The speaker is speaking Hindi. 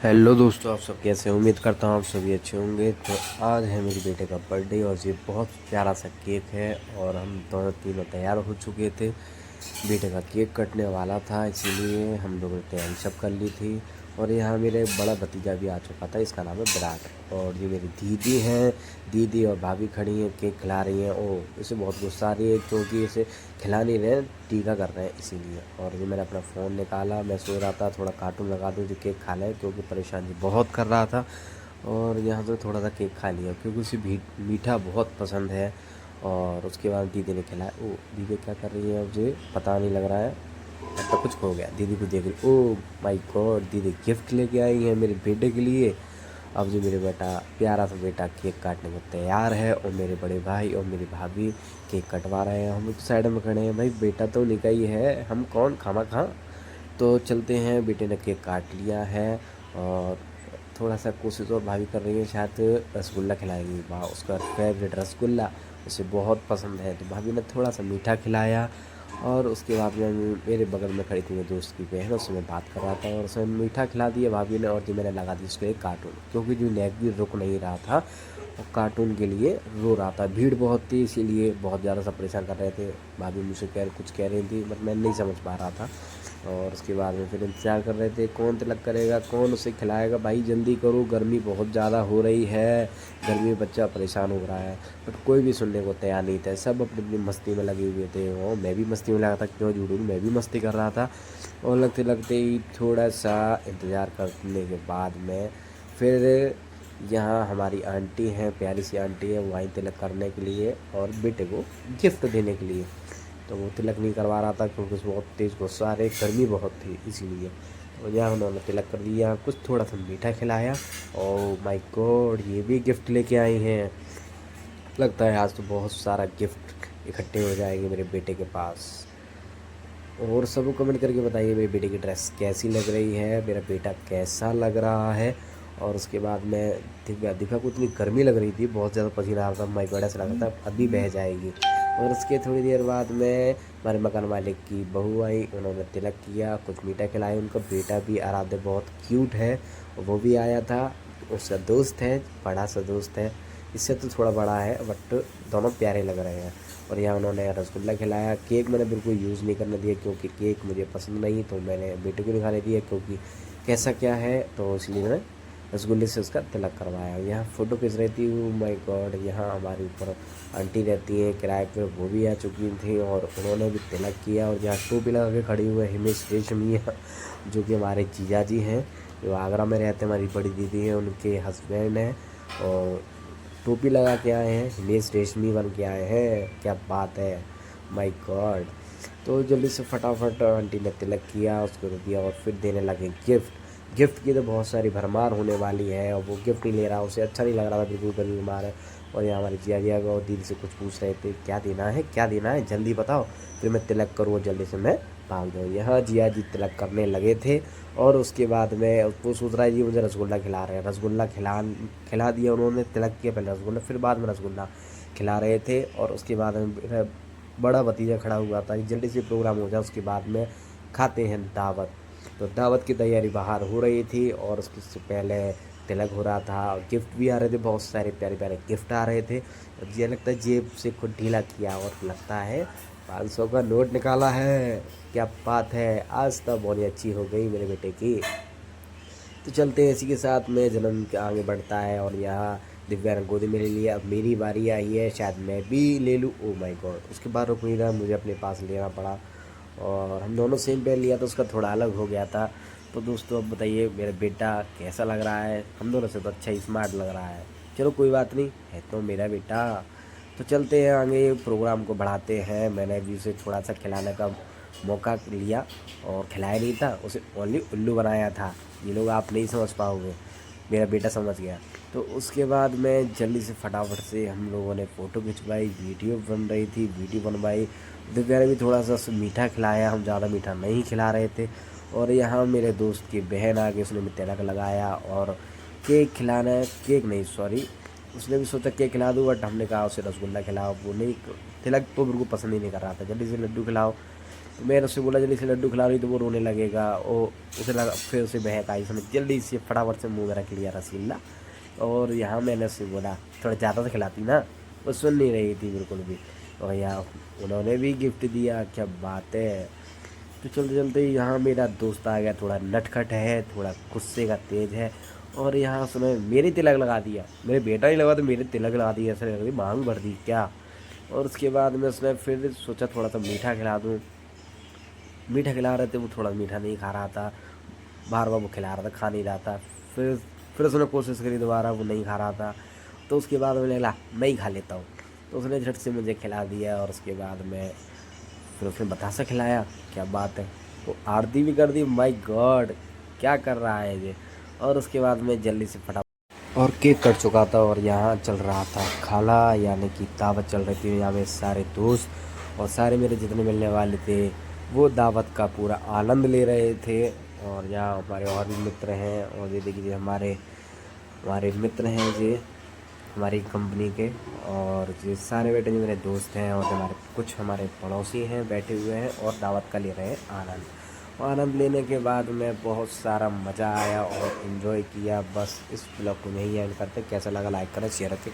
हेलो दोस्तों, आप सब कैसे हैं? उम्मीद करता हूँ आप सभी अच्छे होंगे। तो आज है मेरी बेटे का बर्थडे और ये बहुत प्यारा सा केक है और हम दोनों तीनों तैयार हो चुके थे। बेटे का केक कटने वाला था, इसीलिए हम लोगों ने तैयारी सब कर ली थी। और यहाँ मेरे बड़ा भतीजा भी आ चुका था, इसका नाम है विराट। और ये मेरी दीदी हैं, दीदी और भाभी खड़ी हैं, केक खिला रही हैं। ओ, इसे बहुत गुस्सा आ रही है क्योंकि इसे खिला नहीं रहे, टीका कर रहे हैं इसीलिए। और ये मैंने अपना फ़ोन निकाला, मैं सो रहा था, थोड़ा कार्टून लगा दूँ जो केक खा ले, क्योंकि परेशानी बहुत कर रहा था। और यहाँ से थोड़ा सा केक खा लिया क्योंकि उसे भी मीठा बहुत पसंद है। और उसके बाद दीदी ने खिलाया। ओ, दीदी क्या कर रही है मुझे पता नहीं लग रहा है, तो कुछ हो गया। दीदी को देख रही, ओ माय गॉड, दीदी गिफ्ट लेके आई है मेरे बेटे के लिए। अब जो मेरे बेटा, प्यारा सा बेटा केक काटने को तैयार है और मेरे बड़े भाई और मेरी भाभी केक कटवा रहे हैं। हम लोग साइड में खड़े हैं, भाई बेटा तो निका ही है, हम कौन खामा खा। तो चलते हैं, बेटे ने केक काट लिया है। और थोड़ा सा कोशिश और भाभी कर रही है, शायद रसगुल्ला खिलाएगी। वाह, उसका फेवरेट रसगुल्ला उसे बहुत पसंद है। तो भाभी ने थोड़ा सा मीठा खिलाया। और उसके बाद में मेरे बगल में खड़ी थी मेरे दोस्त की बहन, उससे मैं बात कर रहा था और उसमें मीठा खिला दिया भाभी ने। और जो मैंने लगा दी उसको एक कार्टून, क्योंकि जो नेक भी रुक नहीं रहा था और कार्टून के लिए रो रहा था। भीड़ बहुत थी इसीलिए बहुत ज़्यादा सा परेशान कर रहे थे। भाभी मुझसे कुछ कह रही थी, बट मैं नहीं समझ पा रहा था। और उसके बाद में फिर इंतज़ार कर रहे थे, कौन तिलक करेगा, कौन उसे खिलाएगा। भाई जल्दी करो, गर्मी बहुत ज़्यादा हो रही है, गर्मी में बच्चा परेशान हो रहा है। बट कोई भी सुनने को तैयार नहीं था, सब अपनी अपनी मस्ती में लगे हुए थे। और मैं भी मस्ती में लगा था, क्यों झूठूं, मैं भी मस्ती कर रहा था। और लगते लगते ही थोड़ा सा इंतज़ार करने के बाद में फिर यहाँ हमारी आंटी हैं, प्यारी सी आंटी है, वो आई तिलक करने के लिए और बेटे को गिफ्ट देने के लिए। तो वो तिलक नहीं करवा रहा था क्योंकि उसमें बहुत तेज़ गुस्सा आ रही, गर्मी बहुत थी इसीलिए। तो यहाँ उन्होंने तिलक कर दिया, कुछ थोड़ा सा मीठा खिलाया। और माय गॉड, ये भी गिफ्ट लेके आई हैं। लगता है आज तो बहुत सारा गिफ्ट इकट्ठे हो जाएंगे मेरे बेटे के पास। और सबको कमेंट करके बताइए मेरे बेटे की ड्रेस कैसी लग रही है, मेरा बेटा कैसा लग रहा है। और उसके बाद में दिव्या दिव्या को इतनी गर्मी लग रही थी, बहुत ज़्यादा पसीना आ रहा था, माइक वगैरह से लग रहा था अभी बह जाएगी। और उसके थोड़ी देर बाद में हमारे मकान मालिक की बहू आई, उन्होंने तिलक किया, कुछ मीठा खिलाया। उनका बेटा भी आराध्य बहुत क्यूट है, वो भी आया था। उसका दोस्त है, बड़ा सा दोस्त है, इससे तो थोड़ा बड़ा है, बट दोनों प्यारे लग रहे हैं। और यहाँ उन्होंने रसगुल्ला खिलाया। केक मैंने बिल्कुल यूज़ नहीं करने दिया क्योंकि केक मुझे पसंद नहीं, तो मैंने बेटे को दिखाने दिया क्योंकि कैसा क्या है, तो इसलिए मैंने रसगुल्ले से उसका तिलक करवाया। यहाँ फ़ोटो खींच रही थी, वो माय गॉड, यहाँ हमारे ऊपर आंटी रहती हैं किराए पर, वो भी आ चुकी थी और उन्होंने भी तिलक किया। और यहाँ टोपी लगा के खड़ी हुए हिमेश रेशमिया, जो कि हमारे जीजा जी हैं, जो आगरा में रहते हैं, हमारी बड़ी दीदी हैं, उनके हस्बैंड हैं। और टोपी लगा के आए हैं, हिमेश रेशमी बन के आए हैं, क्या बात है, माय गॉड। तो जल्दी से फटाफट आंटी ने तिलक किया, उसको दिया और फिर देने लगे गिफ्ट। गिफ्ट की तो बहुत सारी भरमार होने वाली है और वो गिफ्ट नहीं ले रहा, उसे अच्छा नहीं लग रहा था, बिल्कुल गली मार है। और यहाँ हमारी जिया जिया और दीदी से कुछ पूछ रहे थे, क्या देना है, क्या देना है, जल्दी बताओ, फिर मैं तिलक करूँ, जल्दी से मैं भाग जाऊँ। यहाँ जिया जी तिलक करने लगे थे। और उसके बाद में वो सोच रहा है जी मुझे रसगुल्ला खिला रहे हैं, रसगुल्ला खिला दिया उन्होंने। तिलक किया पहले रसगुल्ला, फिर बाद में रसगुल्ला खिला रहे थे। और उसके बाद में मेरा बड़ा भतीजा खड़ा हुआ था, जल्दी से प्रोग्राम हो जाए, उसके बाद में खाते हैं दावत। तो दावत की तैयारी बाहर हो रही थी और उससे पहले तिलक हो रहा था। गिफ्ट भी आ रहे थे, बहुत सारे प्यारे प्यारे गिफ्ट आ रहे थे। और ये लगता है जेब से खुद ढीला किया और लगता है 500 का नोट निकाला है, क्या बात है, आज तो बहुत ही अच्छी हो गई मेरे बेटे की। तो चलते हैं, इसी के साथ में जन्म के आगे बढ़ता है। और यहाँ दिव्या ने गोदी में ले लिया, अब मेरी बारी आई है, शायद मैं भी ले लूँ। ओ माय गॉड, उसके बाद रुक नहीं रहा, मुझे अपने पास लेना पड़ा। और हम दोनों सेम पेन लिया तो उसका थोड़ा अलग हो गया था। तो दोस्तों अब बताइए मेरा बेटा कैसा लग रहा है, हम दोनों से तो अच्छा ही स्मार्ट लग रहा है। चलो कोई बात नहीं, है तो मेरा बेटा। तो चलते हैं आगे, प्रोग्राम को बढ़ाते हैं। मैंने भी उसे थोड़ा सा खिलाने का मौका लिया और खिलाया नहीं था, उसे ओनली उल्लू बनाया था। ये लोग आप नहीं समझ पाओगे, मेरा बेटा समझ गया। तो उसके बाद में जल्दी से फटाफट से हम लोगों ने फ़ोटो खिंचवाई, वीडियो बन रही थी, वीडियो बनवाई। दिव्या ने भी थोड़ा सा मीठा खिलाया, हम ज़्यादा मीठा नहीं खिला रहे थे। और यहाँ मेरे दोस्त की बहन आ गई, उसने भी तिलक लगाया और केक खिलाना है, केक नहीं सॉरी, उसने भी सोचा केक खिला दूँ, बट हमने कहा उसे रसगुल्ला खिलाओ, वो नहीं, तिलक तो बिल्कुल पसंद ही नहीं कर रहा था, जल्दी से लड्डू खिलाओ। तो मैंने उससे बोला जल्दी से लड्डू खिला रही तो वो रोने लगेगा। और उसे लगा, फिर उसे बहक आई, उसने जल्दी से फटाफट से मुँह में रख लिया रसगुल्ला। और यहाँ मैंने उससे बोला थोड़ा ज़्यादा से खिलाती ना, वो सुन नहीं रही थी बिल्कुल भी। और यहाँ उन्होंने भी गिफ्ट दिया, क्या बात है। तो चलते चलते यहाँ मेरा दोस्त आ गया, थोड़ा नटखट है, थोड़ा गुस्से का तेज है। और यहाँ उसने मेरी तिलक लगा दिया, मेरे बेटा ही लगा तो मेरे तिलक लगा दिया, ऐसे लग रही मांग भर दी क्या। और उसके बाद में उसने फिर सोचा थोड़ा सा मीठा खिला दूँ। मीठा खिला रहे थे, वो थोड़ा मीठा नहीं खा रहा था, बार बार वो खिला रहा था, खा नहीं रहा था। फिर उसने कोशिश करी दोबारा, वो नहीं खा रहा था। तो उसके बाद मैंने बोला मैं ही खा लेता हूँ। तो उसने झट से मुझे खिला दिया। और उसके बाद में फिर उसने बतासा खिलाया, क्या बात है, वो आरती भी कर दी। माय गॉड, क्या कर रहा है ये। और उसके बाद में जल्दी से फटाफट और केक कट चुका था। और यहाँ चल रहा था खाला, यानी कि दावत चल रही थी। यहाँ पे सारे दोस्त और सारे मेरे जितने मिलने वाले थे वो दावत का पूरा आनंद ले रहे थे। और यहाँ हमारे और भी मित्र हैं, और ये देखिए हमारे हमारे मित्र हैं ये हमारी कंपनी के। और ये सारे बैठे जो मेरे दोस्त हैं, और हमारे कुछ हमारे पड़ोसी हैं बैठे हुए हैं और दावत का ले रहे हैं आनंद। और आनंद लेने के बाद में बहुत सारा मज़ा आया और इन्जॉय किया। बस इस ब्लॉग को यहीं एंड करते, कैसा लगा लाइक करें, शेयर करें।